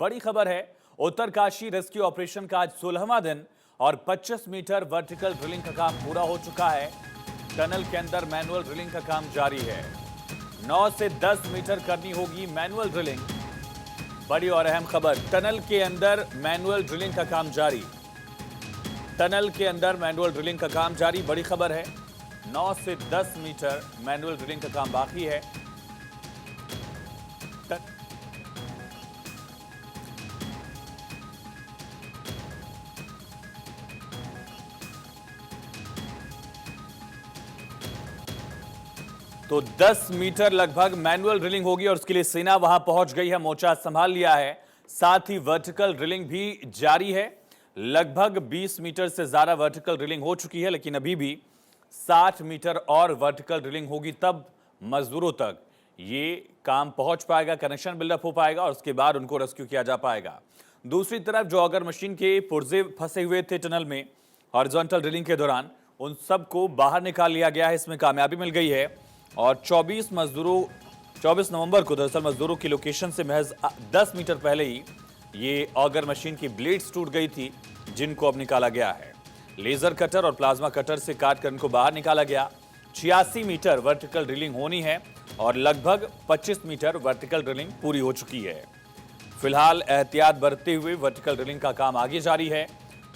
बड़ी खबर है। उत्तरकाशी रेस्क्यू ऑपरेशन का आज 16वां दिन और 25 मीटर वर्टिकल ड्रिलिंग का काम पूरा हो चुका है। टनल के अंदर मैनुअल ड्रिलिंग का काम जारी है। 9 से 10 मीटर करनी होगी मैनुअल ड्रिलिंग। बड़ी और अहम खबर, टनल के अंदर मैनुअल ड्रिलिंग का काम जारी। टनल के अंदर मैनुअल ड्रिलिंग का काम जारी, बड़ी खबर है। 9 से 10 मीटर मैनुअल ड्रिलिंग का काम बाकी है। तो 10 मीटर लगभग मैनुअल ड्रिलिंग होगी और उसके लिए सेना वहां पहुंच गई है, मोर्चा संभाल लिया है। साथ ही वर्टिकल ड्रिलिंग भी जारी है। लगभग 20 मीटर से ज्यादा वर्टिकल ड्रिलिंग हो चुकी है, लेकिन अभी भी 60 मीटर और वर्टिकल ड्रिलिंग होगी, तब मजदूरों तक ये काम पहुंच पाएगा, कनेक्शन बिल्डअप हो पाएगा और उसके बाद उनको रेस्क्यू किया जा पाएगा। दूसरी तरफ जो अगर मशीन के पुर्जे फंसे हुए थे टनल में हॉरिजॉन्टल ड्रिलिंग के दौरान, उन सबको बाहर निकाल लिया गया है। इसमें कामयाबी मिल गई है और 24 नवंबर को दरअसल मजदूरों की लोकेशन से महज 10 मीटर पहले ही ये ऑगर मशीन की ब्लेड्स टूट गई थी, जिनको अब निकाला गया है। लेजर कटर और प्लाज्मा कटर से काट कर इनको बाहर निकाला गया। 86 मीटर वर्टिकल ड्रिलिंग होनी है और लगभग 25 मीटर वर्टिकल ड्रिलिंग पूरी हो चुकी है। फिलहाल एहतियात बरतते हुए वर्टिकल ड्रिलिंग का काम आगे जारी है।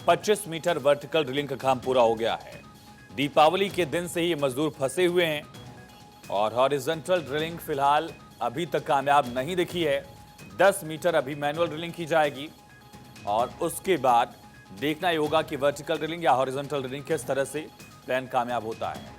25 मीटर वर्टिकल ड्रिलिंग का काम पूरा हो गया है। दीपावली के दिन से ही ये मजदूर फंसे हुए हैं और हॉरिजॉन्टल ड्रिलिंग फिलहाल अभी तक कामयाब नहीं दिखी है। 10 मीटर अभी मैनुअल ड्रिलिंग की जाएगी और उसके बाद देखना ही होगा कि वर्टिकल ड्रिलिंग या हॉरिजॉन्टल ड्रिलिंग किस तरह से प्लान कामयाब होता है।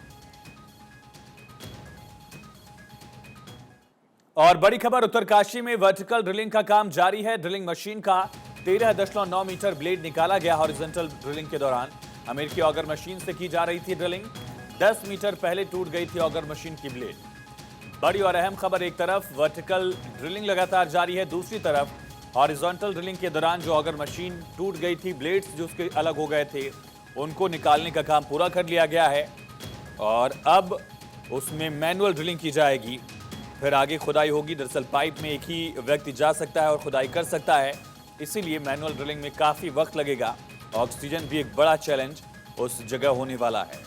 और बड़ी खबर, उत्तरकाशी में वर्टिकल ड्रिलिंग का काम जारी है। ड्रिलिंग मशीन का 13.9 मीटर ब्लेड निकाला गया हॉरिजॉन्टल ड्रिलिंग के दौरान। अमेरिकी ऑगर मशीन से की जा रही थी ड्रिलिंग। 10 मीटर पहले टूट गई थी ऑगर मशीन की ब्लेड। बड़ी और अहम खबर, एक तरफ वर्टिकल ड्रिलिंग लगातार जारी है, दूसरी तरफ हॉरिजॉन्टल ड्रिलिंग के दौरान जो ऑगर मशीन टूट गई थी, ब्लेड्स जो उसके अलग हो गए थे, उनको निकालने का काम पूरा कर लिया गया है और अब उसमें मैनुअल ड्रिलिंग की जाएगी। फिर आगे खुदाई होगी। दरअसल पाइप में एक ही व्यक्ति जा सकता है और खुदाई कर सकता है, इसीलिए मैनुअल ड्रिलिंग में काफी वक्त लगेगा। ऑक्सीजन भी एक बड़ा चैलेंज उस जगह होने वाला है।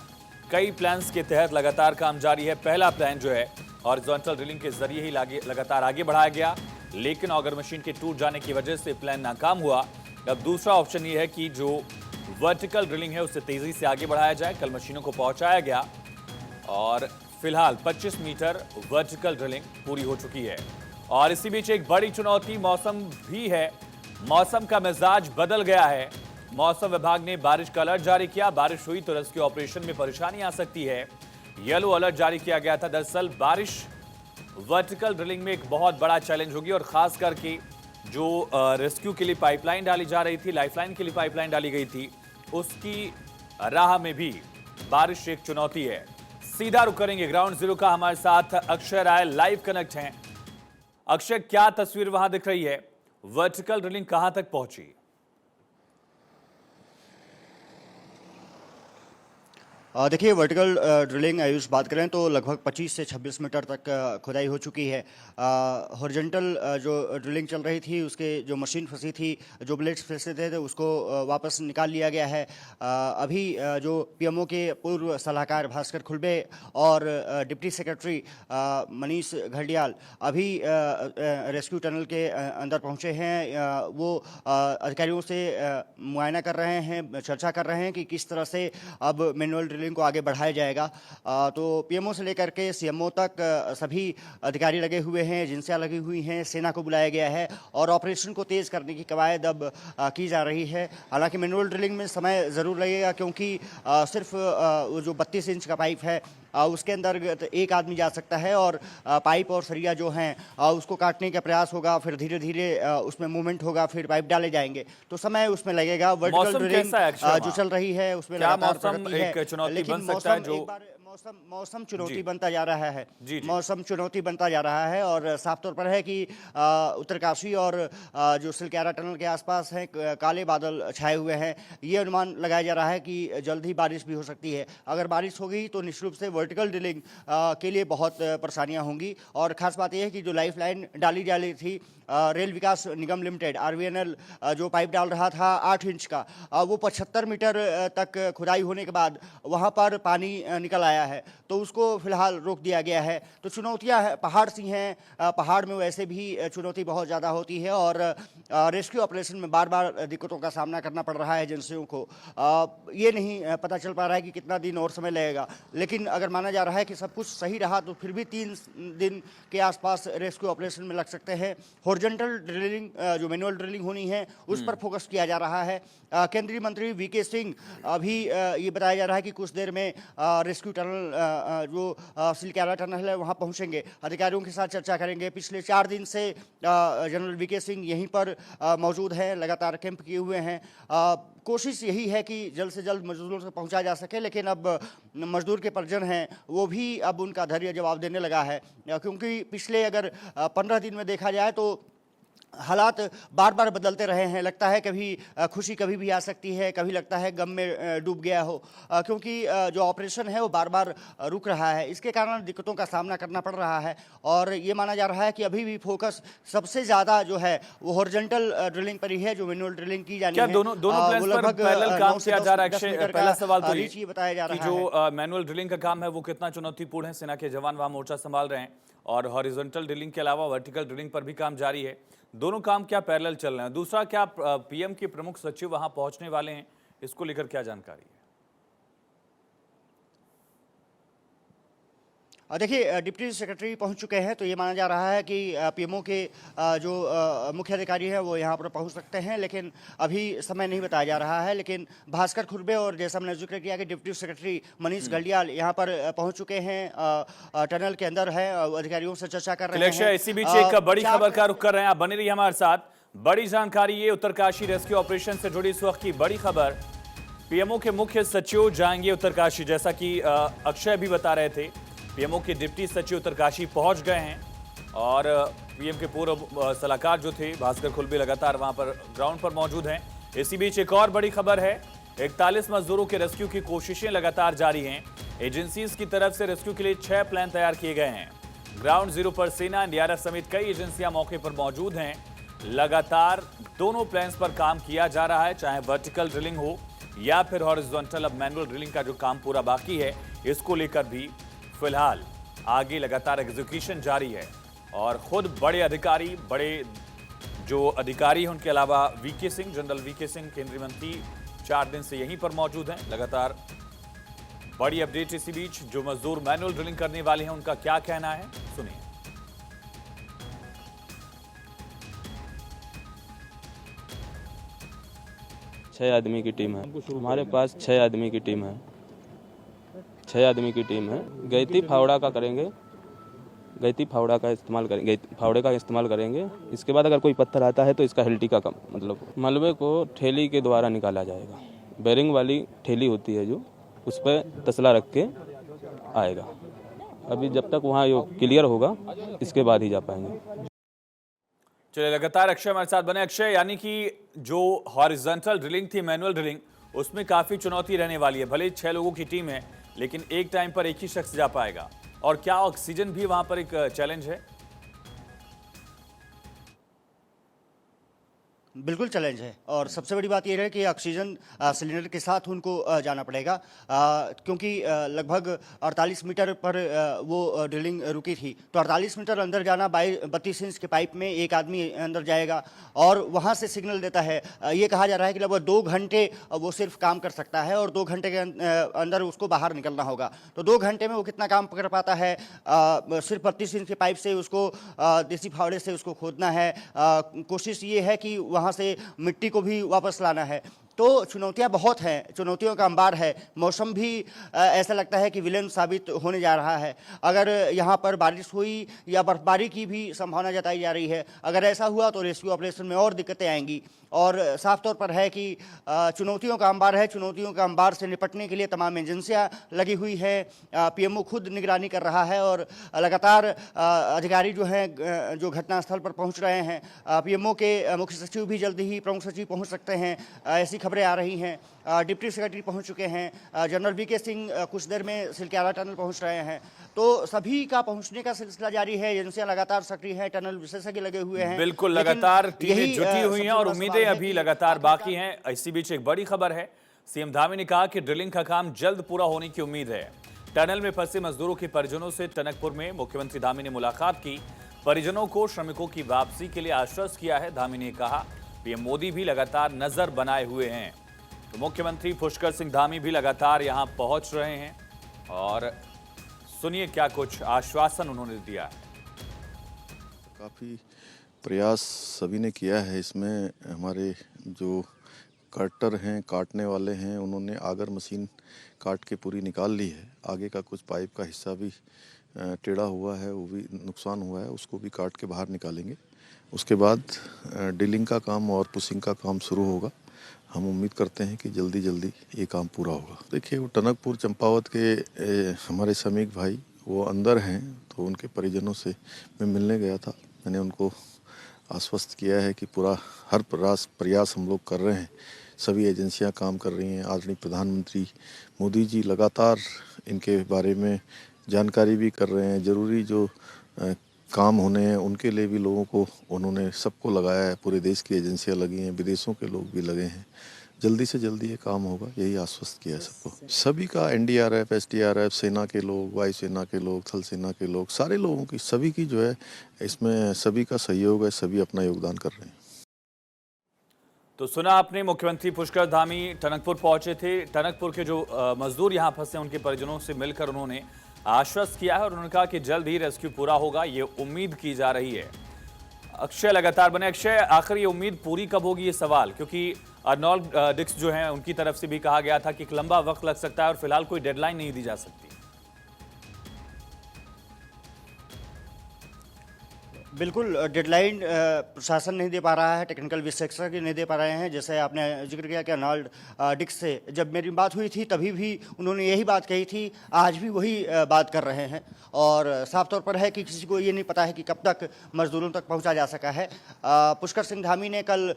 कई प्लान्स के तहत लगातार काम जारी है। पहला प्लान जो है हॉरिजॉन्टल ड्रिलिंग के जरिए ही लगातार आगे बढ़ाया गया, लेकिन ऑगर मशीन के टूट जाने की वजह से प्लान नाकाम हुआ। अब दूसरा ऑप्शन ये है कि जो वर्टिकल ड्रिलिंग है उसे तेजी से आगे बढ़ाया जाए। कल मशीनों को पहुंचाया गया और फिलहाल 25 मीटर वर्टिकल ड्रिलिंग पूरी हो चुकी है। और इसी बीच एक बड़ी चुनौती मौसम भी है। मौसम का मिजाज बदल गया है। मौसम विभाग ने बारिश का अलर्ट जारी किया। बारिश हुई तो रेस्क्यू ऑपरेशन में परेशानी आ सकती है। येलो अलर्ट जारी किया गया था। दरअसल बारिश वर्टिकल ड्रिलिंग में एक बहुत बड़ा चैलेंज होगी और खास करके जो रेस्क्यू के लिए पाइपलाइन डाली जा रही थी, लाइफलाइन के लिए पाइपलाइन डाली गई थी, उसकी राह में भी बारिश एक चुनौती है। सीधा रुख करेंगे ग्राउंड जीरो का, हमारे साथ अक्षय राय लाइव कनेक्ट हैं। अक्षय, क्या तस्वीर वहां दिख रही है? वर्टिकल ड्रिलिंग कहां तक पहुंची? देखिए, वर्टिकल ड्रिलिंग आयुष बात करें तो लगभग 25 से 26 मीटर तक खुदाई हो चुकी है। हॉरिजॉन्टल जो ड्रिलिंग चल रही थी, उसके जो मशीन फंसी थी, जो ब्लेड्स फंसे थे उसको वापस निकाल लिया गया है। अभी जो पीएमओ के पूर्व सलाहकार भास्कर खुलबे और डिप्टी सेक्रेटरी मनीष घड़ियाल अभी रेस्क्यू टनल के अंदर पहुंचे हैं। वो अधिकारियों से मुआयना कर रहे हैं, चर्चा कर रहे हैं कि किस तरह से अब मैनुअल ड्रिलिंग को आगे बढ़ाया जाएगा। तो पीएमओ से लेकर के सीएमओ तक सभी अधिकारी लगे हुए हैं, एजेंसियां लगी हुई हैं, सेना को बुलाया गया है और ऑपरेशन को तेज करने की कवायद अब की जा रही है। हालांकि मैनुअल ड्रिलिंग में समय ज़रूर लगेगा, क्योंकि सिर्फ जो 32 इंच का पाइप है उसके अंदर एक आदमी जा सकता है और पाइप और सरिया जो हैं उसको काटने का प्रयास होगा, फिर धीरे धीरे उसमें मूवमेंट होगा, फिर पाइप डाले जाएंगे, तो समय उसमें लगेगा। वर्टिकल ड्रिलिंग जो चल रही है उसमें लगातार प्रगति है, लेकिन मौसम चुनौती बनता जा रहा है। मौसम चुनौती बनता जा रहा है और साफ तौर पर है कि उत्तरकाशी और जो सिलक्यारा टनल के आसपास है काले बादल छाए हुए हैं। ये अनुमान लगाया जा रहा है कि जल्द ही बारिश भी हो सकती है। अगर बारिश होगी तो निश्चित रूप से वर्टिकल ड्रिलिंग के लिए बहुत परेशानियां होंगी। और ख़ास बात यह है कि जो लाइफ लाइन डाली जा रही थी रेल विकास निगम लिमिटेड RVNL जो पाइप डाल रहा था 8 इंच का, वो 75 मीटर तक खुदाई होने के बाद वहाँ पर पानी निकल आया है, तो उसको फिलहाल रोक दिया गया है। तो चुनौतियाँ पहाड़ सी हैं, पहाड़ में वैसे भी चुनौती बहुत ज़्यादा होती है और रेस्क्यू ऑपरेशन में बार बार दिक्कतों का सामना करना पड़ रहा है एजेंसियों को। ये नहीं पता चल पा रहा है कि कितना दिन और समय लगेगा, लेकिन अगर माना जा रहा है कि सब कुछ सही रहा तो फिर भी 3 दिन के आसपास रेस्क्यू ऑपरेशन में लग सकते हैं। हॉरिजॉन्टल ड्रिलिंग जो मैनुअल ड्रिलिंग होनी है उस पर फोकस किया जा रहा है। केंद्रीय मंत्री VK सिंह अभी ये बताया जा रहा है कि कुछ देर में रेस्क्यू टनल जो सिलक्यारा टनल है वहाँ पहुँचेंगे, अधिकारियों के साथ चर्चा करेंगे। पिछले 4 दिन से जनरल VK सिंह यहीं पर मौजूद हैं, लगातार कैंप किए हुए हैं। कोशिश यही है कि जल्द से जल्द मजदूरों तक पहुंचा जा सके, लेकिन अब मजदूर के परिजन हैं वो भी अब उनका धैर्य जवाब देने लगा है, क्योंकि पिछले अगर 15 दिन में देखा जाए तो हालात बार बार बदलते रहे हैं। लगता है कभी खुशी कभी भी आ सकती है, कभी लगता है गम में डूब गया हो, क्योंकि जो ऑपरेशन है वो बार बार रुक रहा है। इसके कारण दिक्कतों का सामना करना पड़ रहा है और ये माना जा रहा है कि अभी भी फोकस सबसे ज़्यादा जो है वो हॉरिजॉन्टल ड्रिलिंग पर ही है, जो मैनुअल ड्रिलिंग की जानी क्या है। दोनों प्लेन्स पर पैरेलल काम किया जा रहा है? अक्षय, पहला सवाल तो ये बताया जा रहा है कि जो मैनुअल ड्रिलिंग का काम है वो कितना चुनौतीपूर्ण है। सेना के जवान वहाँ मोर्चा संभाल रहे हैं और हॉरिजॉन्टल ड्रिलिंग के अलावा वर्टिकल ड्रिलिंग पर भी काम जारी है। दोनों काम क्या पैरेलल चल रहे हैं? दूसरा, क्या PM के प्रमुख सचिव वहां पहुंचने वाले हैं? इसको लेकर क्या जानकारी है? देखिए, डिप्टी सेक्रेटरी पहुंच चुके हैं, तो ये माना जा रहा है कि PMO के जो मुख्य अधिकारी हैं वो यहाँ पर पहुंच सकते हैं, लेकिन अभी समय नहीं बताया जा रहा है। लेकिन भास्कर खुरबे और जैसा हमने जिक्र किया कि डिप्टी सेक्रेटरी मनीष गढ़ियाल यहाँ पर पहुंच चुके हैं, टनल के अंदर है, अधिकारियों से चर्चा कर रहे हैं। इसी बीच एक बड़ी खबर का रुख कर रहे हैं, आप बने रहिए हमारे साथ। बड़ी जानकारी, ये उत्तरकाशी रेस्क्यू ऑपरेशन से जुड़ी इस वक्त की बड़ी खबर। PMO के मुख्य सचिव जाएंगे उत्तरकाशी, जैसा कि अक्षय भी बता रहे थे। PMO के डिप्टी सचिव उत्तरकाशी पहुंच गए हैं और PM के पूर्व सलाहकार जो थे भास्कर खुलबे लगातार वहां पर ग्राउंड पर मौजूद हैं। इसी बीच एक और बड़ी खबर है, 41 मजदूरों के रेस्क्यू की कोशिशें लगातार जारी हैं। एजेंसीज की तरफ से रेस्क्यू के लिए 6 प्लान तैयार किए गए हैं। ग्राउंड जीरो पर सेना, NDRF समेत कई एजेंसियां मौके पर मौजूद हैं। लगातार दोनों प्लान्स पर काम किया जा रहा है, चाहे वर्टिकल ड्रिलिंग हो या फिर हॉरिजॉन्टल। अब मैनुअल ड्रिलिंग का जो काम पूरा बाकी है, इसको लेकर भी फिलहाल आगे लगातार एग्जीक्यूशन जारी है और खुद बड़े अधिकारी, बड़े जो अधिकारी हैं उनके अलावा VK Singh, general VK Singh केंद्रीय मंत्री 4 दिन से यहीं पर मौजूद हैं। लगातार बड़ी अपडेट। इसी बीच जो मजदूर मैनुअल ड्रिलिंग करने वाले हैं उनका क्या कहना है, सुनिए। छह आदमी की टीम है हमारे पास, 6 आदमी की टीम है, 6 आदमी की टीम है। गैती फावड़ा का करेंगे, गैती फावड़ा का इस्तेमाल करेंगे, फावड़े का इस्तेमाल करेंगे। इसके बाद अगर कोई पत्थर आता है तो इसका हिल्टी का कम, मतलब मलबे को ठेली के द्वारा निकाला जाएगा। बेरिंग वाली ठेली होती है जो, उस पर तसला रख के आएगा। अभी जब तक वहाँ ये क्लियर होगा इसके बाद ही जा पाएंगे। चलिए, लगातार अक्षय हमारे साथ बने। अक्षय, यानी कि जो हॉरिजॉन्टल ड्रिलिंग थी, मैनुअल ड्रिलिंग, उसमें काफी चुनौती रहने वाली है। भले 6 लोगों की टीम है, लेकिन एक टाइम पर एक ही शख्स जा पाएगा। और क्या ऑक्सीजन भी वहां पर एक चैलेंज है? बिल्कुल चैलेंज है और सबसे बड़ी बात यह है कि ऑक्सीजन सिलेंडर के साथ उनको जाना पड़ेगा, क्योंकि लगभग 48 मीटर पर वो ड्रिलिंग रुकी थी। तो 48 मीटर अंदर जाना, 32 इंच के पाइप में एक आदमी अंदर जाएगा और वहाँ से सिग्नल देता है। ये कहा जा रहा है कि लगभग 2 घंटे वो सिर्फ काम कर सकता है और 2 घंटे के अंदर उसको बाहर निकलना होगा। तो 2 घंटे में वो कितना काम कर पाता है? सिर्फ 32 इंच के पाइप से उसको देसी फावड़े से उसको खोदना है। कोशिश ये है कि वहाँ से मिट्टी को भी वापस लाना है। तो चुनौतियां बहुत हैं, चुनौतियों का अंबार है। मौसम भी ऐसा लगता है कि विलेन साबित होने जा रहा है। अगर यहाँ पर बारिश हुई या बर्फबारी की भी संभावना जताई जा रही है, अगर ऐसा हुआ तो रेस्क्यू ऑपरेशन में और दिक्कतें आएंगी। और साफ तौर पर है कि चुनौतियों का अंबार है। चुनौतियों का अंबार से निपटने के लिए तमाम एजेंसियां लगी हुई हैं। PMO खुद निगरानी कर रहा है और लगातार अधिकारी जो हैं जो घटनास्थल पर पहुंच रहे हैं। PMO के मुख्य सचिव भी जल्दी ही प्रमुख सचिव पहुंच सकते हैं, ऐसी खबरें आ रही हैं। डिप्टी सेक्रेटरी पहुंच चुके हैं, जनरल वीके सिंह कुछ देर में सिलक्यारा टनल पहुंच रहे हैं। तो सभी का पहुंचने का सिलसिला जारी है, एजेंसियां लगातार सक्रिय हैं, टनल विशेषज्ञ लगे हुए हैं। बिल्कुल, लेकिन लगातार टीमें यही, जुटी हुई हैं और सबसे बड़ा उम्मीदें सवाल है अभी कि लगातार आखिरकार बाकी हैं। इसी बीच एक बड़ी खबर है, सीएम धामी ने कहा कि ड्रिलिंग का काम जल्द पूरा होने की उम्मीद है। टनल में फंसे मजदूरों के परिजनों से टनकपुर में मुख्यमंत्री धामी ने मुलाकात की। परिजनों को श्रमिकों की वापसी के लिए आश्वस्त किया है। धामी ने कहा पीएम मोदी भी लगातार नजर बनाए हुए हैं। तो मुख्यमंत्री पुष्कर सिंह धामी भी लगातार यहां पहुंच रहे हैं और सुनिए क्या कुछ आश्वासन उन्होंने दिया है। काफ़ी प्रयास सभी ने किया है। इसमें हमारे जो कटर हैं, काटने वाले हैं, उन्होंने आगर मशीन काट के पूरी निकाल ली है। आगे का कुछ पाइप का हिस्सा भी टेढ़ा हुआ है, वो भी नुकसान हुआ है, उसको भी काट के बाहर निकालेंगे। उसके बाद ड्रिलिंग का काम और पुशिंग का काम शुरू होगा। हम उम्मीद करते हैं कि जल्दी जल्दी ये काम पूरा होगा। देखिए, वो टनकपुर चंपावत के हमारे श्रमिक भाई वो अंदर हैं, तो उनके परिजनों से मैं मिलने गया था। मैंने उनको आश्वस्त किया है कि पूरा हर प्रयास हम लोग कर रहे हैं। सभी एजेंसियां काम कर रही हैं। आदरणीय प्रधानमंत्री मोदी जी लगातार इनके बारे में जानकारी भी कर रहे हैं। ज़रूरी जो काम होने हैं उनके लिए भी लोगों को उन्होंने सबको लगाया है। पूरे देश की एजेंसियां लगी हैं, विदेशों के लोग भी लगे हैं। जल्दी से जल्दी ये काम होगा, यही आश्वस्त किया है सबको। सभी का एनडीआरएफ, एसडीआरएफ, सेना के लोग, वायुसेना के लोग, थल सेना के लोग, सारे लोगों की, सभी की जो है इसमें सभी का सहयोग है। सभी अपना योगदान कर रहे हैं। तो सुना आपने, मुख्यमंत्री पुष्कर धामी टनकपुर पहुंचे थे। टनकपुर के जो मजदूर यहां फंसे उनके परिजनों से मिलकर उन्होंने आश्वस्त किया है और उन्होंने कहा कि जल्द ही रेस्क्यू पूरा होगा, ये उम्मीद की जा रही है। अक्षय लगातार बने। अक्षय, आखिर ये उम्मीद पूरी कब होगी, ये सवाल, क्योंकि अर्नोल्ड डिक्स जो हैं उनकी तरफ से भी कहा गया था कि एक लंबा वक्त लग सकता है और फिलहाल कोई डेडलाइन नहीं दी जा सकती। बिल्कुल, डेडलाइन प्रशासन नहीं दे पा रहा है, टेक्निकल विशेषज्ञ नहीं दे पा रहे हैं। जैसे आपने जिक्र किया कि अर्नोल्ड डिक्स से जब मेरी बात हुई थी तभी भी उन्होंने यही बात कही थी, आज भी वही बात कर रहे हैं। और साफ तौर पर है कि किसी को ये नहीं पता है कि कब तक मजदूरों तक पहुंचा जा सका है। पुष्कर सिंह धामी ने कल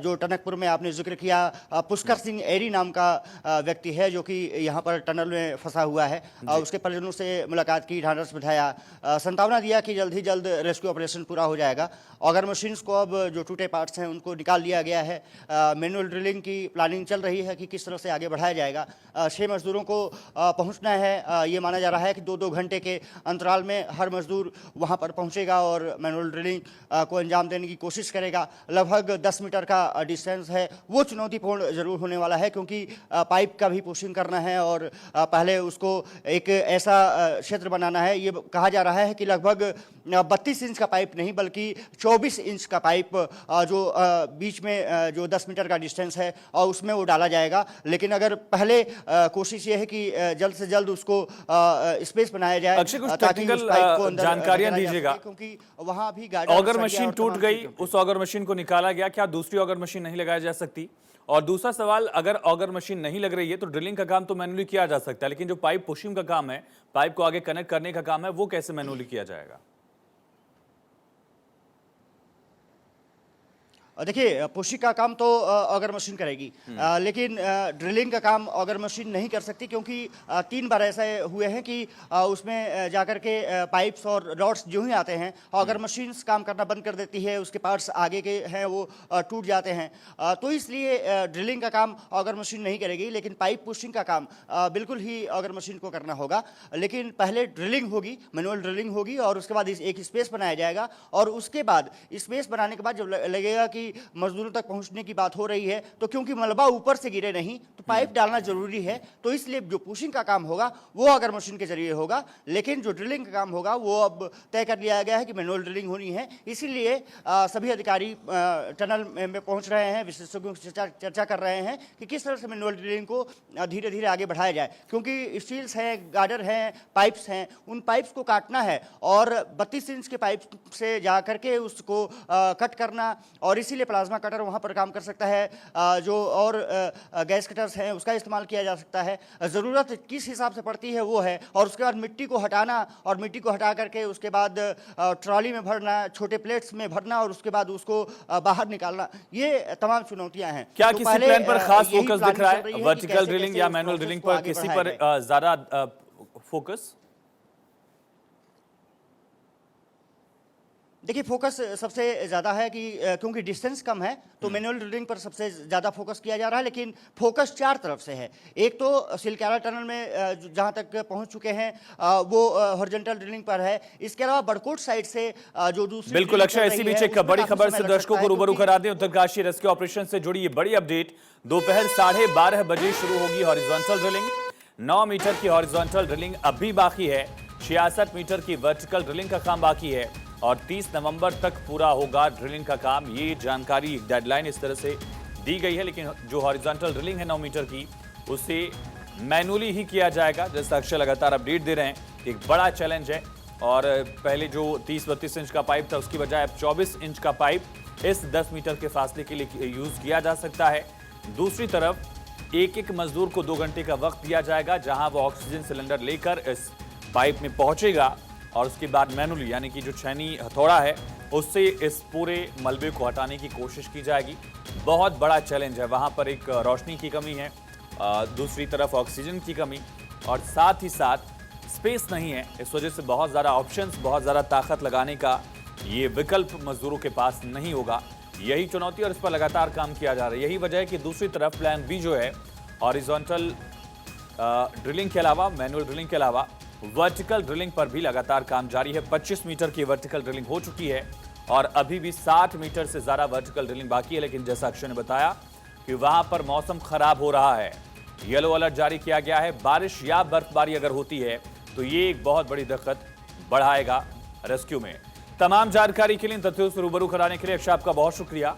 जो टनकपुर में आपने जिक्र किया, पुष्कर सिंह एरी नाम का व्यक्ति है जो कि यहाँ पर टनल में फंसा हुआ है। उसके परिजनों से मुलाकात की, ढांढस बंधाया, संभावना दिया कि जल्द ही जल्द रेस्क्यू ऑपरेशन पूरा हो जाएगा। ऑगर मशीन्स को अब जो टूटे पार्ट्स हैं उनको निकाल लिया गया है। मैनुअल ड्रिलिंग की प्लानिंग चल रही है कि किस तरह से आगे बढ़ाया जाएगा। 6 मजदूरों को पहुंचना है। ये माना जा रहा है कि 2-2 घंटे के अंतराल में हर मजदूर वहां पर पहुंचेगा और मैनुअल ड्रिलिंग को अंजाम देने की कोशिश करेगा। लगभग 10 मीटर का डिस्टेंस है, वो चुनौतीपूर्ण जरूर होने वाला है, क्योंकि पाइप का भी पुशिंग करना है और पहले उसको एक ऐसा क्षेत्र बनाना है। ये कहा जा रहा है कि लगभग 32 इंच का पाइप नहीं बल्कि 24 इंच का पाइप जो बीच में जो 10 मीटर का डिस्टेंस है और उसमें वो डाला जाएगा। लेकिन अगर पहले कोशिश ये है कि जल्द से जल्द उसको स्पेस बनाया जाए। अक्षय, कुछ टेक्निकल जानकारियां दीजिएगा, क्योंकि वहां भी ऑगर मशीन टूट गई, उस ऑगर मशीन को निकाला गया, क्या दूसरी ऑगर मशीन नहीं लगाई जा सकती? और दूसरा सवाल, अगर ऑगर मशीन नहीं लग रही है तो ड्रिलिंग का काम तो मैनुअली किया जा सकता है, लेकिन जो पाइप पुशिंग का काम है, पाइप को आगे कनेक्ट करने का काम है, वो कैसे मैनुअली किया जाएगा? देखिए, पुशिंग का काम तो ऑगर मशीन करेगी, लेकिन ड्रिलिंग का काम ऑगर मशीन नहीं कर सकती, क्योंकि 3 बार ऐसे हुए हैं कि उसमें जाकर के पाइप्स और रॉड्स जो ही आते हैं, ऑगर मशीन्स काम करना बंद कर देती है, उसके पार्ट्स आगे के हैं वो टूट जाते हैं। तो इसलिए ड्रिलिंग का काम ऑगर मशीन नहीं करेगी, लेकिन पाइप पुशिंग का काम बिल्कुल ही ऑगर मशीन को करना होगा। लेकिन पहले ड्रिलिंग होगी, मैनुअल ड्रिलिंग होगी, और उसके बाद एक स्पेस बनाया जाएगा। और उसके बाद स्पेस बनाने के बाद जब लगेगा कि मजदूरों तक पहुंचने की बात हो रही है, तो क्योंकि मलबा ऊपर से गिरे नहीं तो पाइप डालना जरूरी है, तो इसलिए जो पुशिंग का काम होगा वो अगर मशीन के जरिए होगा। लेकिन जो ड्रिलिंग का काम होगा वो अब तय कर लिया गया है कि मैनुअल ड्रिलिंग होनी है। इसीलिए सभी अधिकारी टनल में पहुंच रहे हैं, विशेषज्ञों से चर्चा कर रहे हैं कि किस तरह से मैनुअल ड्रिलिंग को धीरे धीरे आगे बढ़ाया जाए, क्योंकि स्टील्स हैं, गार्डर हैं, पाइप्स हैं, उन पाइप्स को काटना है और 32 इंच के पाइप से जा करके उसको कट करना, और इसी इसीलिए प्लाज्मा कटर वहाँ पर काम कर सकता है। जो और गैस कटर्स हैं उसका इस्तेमाल किया जा सकता है। ज़रूरत किस हिसाब से पड़ती है वो है। और उसके बाद मिट्टी को हटाना और मिट्टी को हटा करके उसके बाद ट्रॉली में भरना, छोटे प्लेट्स में भरना और उसके बाद उसको बाहर निकालना, ये तमाम चुनौतियां हैं। क्या तो किसी पहले, प्लान पर खास यही फोकस प्लानिंग दिख रहा चल रही है? कि वर्टिकल कैसे ड्रिलिंग कैसे या इस मैनुअल प्रोसेस ड्रिलिंग को पर आगे किसी बढ़ाया पर जाए। ज्यादा फोकस? देखिए, फोकस सबसे ज़्यादा है कि क्योंकि डिस्टेंस कम है तो मैनुअल ड्रिलिंग पर सबसे ज़्यादा फोकस किया जा रहा है। लेकिन फोकस चार तरफ से है। एक तो सिलक्यारा टनल में जहाँ तक पहुँच चुके हैं वो हॉरिजॉन्टल ड्रिलिंग पर है। इसके अलावा बड़कोट साइड से जो दूसरी बिल्कुल ड्रिलिंग अक्षय, चल इसी रही बीच है, एक उसमें बड़ी काफी खबर समय से लग दर्शकों सकता को है, रूबरू क्योंकि करा दें। उत्तरकाशी रेस्क्यू ऑपरेशन से जुड़ी ये बड़ी अपडेट। दोपहर 12:30 बजे शुरू होगी हॉरिजॉन्टल ड्रिलिंग। 9 मीटर की हॉरिजॉन्टल ड्रिलिंग अभी बाकी है। 66 मीटर की वर्टिकल ड्रिलिंग का काम बाकी है और 30 नवंबर तक पूरा होगा ड्रिलिंग का काम। ये जानकारी, डेडलाइन इस तरह से दी गई है। लेकिन जो हॉरिजॉन्टल ड्रिलिंग है 9 मीटर की, उसे मैनुअली ही किया जाएगा। जैसा अक्षय लगातार अपडेट दे रहे हैं, एक बड़ा चैलेंज है। और पहले जो 30-32 इंच का पाइप था उसकी बजाय अब 24 इंच का पाइप इस 10 मीटर के फासले के लिए यूज किया जा सकता है। दूसरी तरफ एक मजदूर को 2 घंटे का वक्त दिया जाएगा, जहां वो ऑक्सीजन सिलेंडर लेकर इस पाइप में पहुंचेगा और उसके बाद मैनुअली, यानी कि जो छैनी हथौड़ा है उससे इस पूरे मलबे को हटाने की कोशिश की जाएगी। बहुत बड़ा चैलेंज है। वहां पर एक रोशनी की कमी है, दूसरी तरफ ऑक्सीजन की कमी, और साथ ही साथ स्पेस नहीं है। इस वजह से बहुत ज़्यादा ऑप्शंस, बहुत ज़्यादा ताकत लगाने का ये विकल्प मजदूरों के पास नहीं होगा। यही चुनौती और इस पर लगातार काम किया जा रहा है। यही वजह है कि दूसरी तरफ प्लान बी जो है, हॉरिजॉन्टल ड्रिलिंग के अलावा, मैनुअल ड्रिलिंग के अलावा वर्टिकल ड्रिलिंग पर भी लगातार काम जारी है। 25 मीटर की वर्टिकल ड्रिलिंग हो चुकी है और अभी भी 60 मीटर से ज़्यादा वर्टिकल ड्रिलिंग बाकी है। लेकिन जैसा अक्षय ने बताया कि वहां पर मौसम खराब हो रहा है, येलो अलर्ट जारी किया गया है। बारिश या बर्फबारी अगर होती है तो ये एक बहुत बड़ी दिक्कत बढ़ाएगा रेस्क्यू में। तमाम जानकारी के लिए, तथ्यों से रूबरू कराने के लिए अक्षय आपका बहुत शुक्रिया।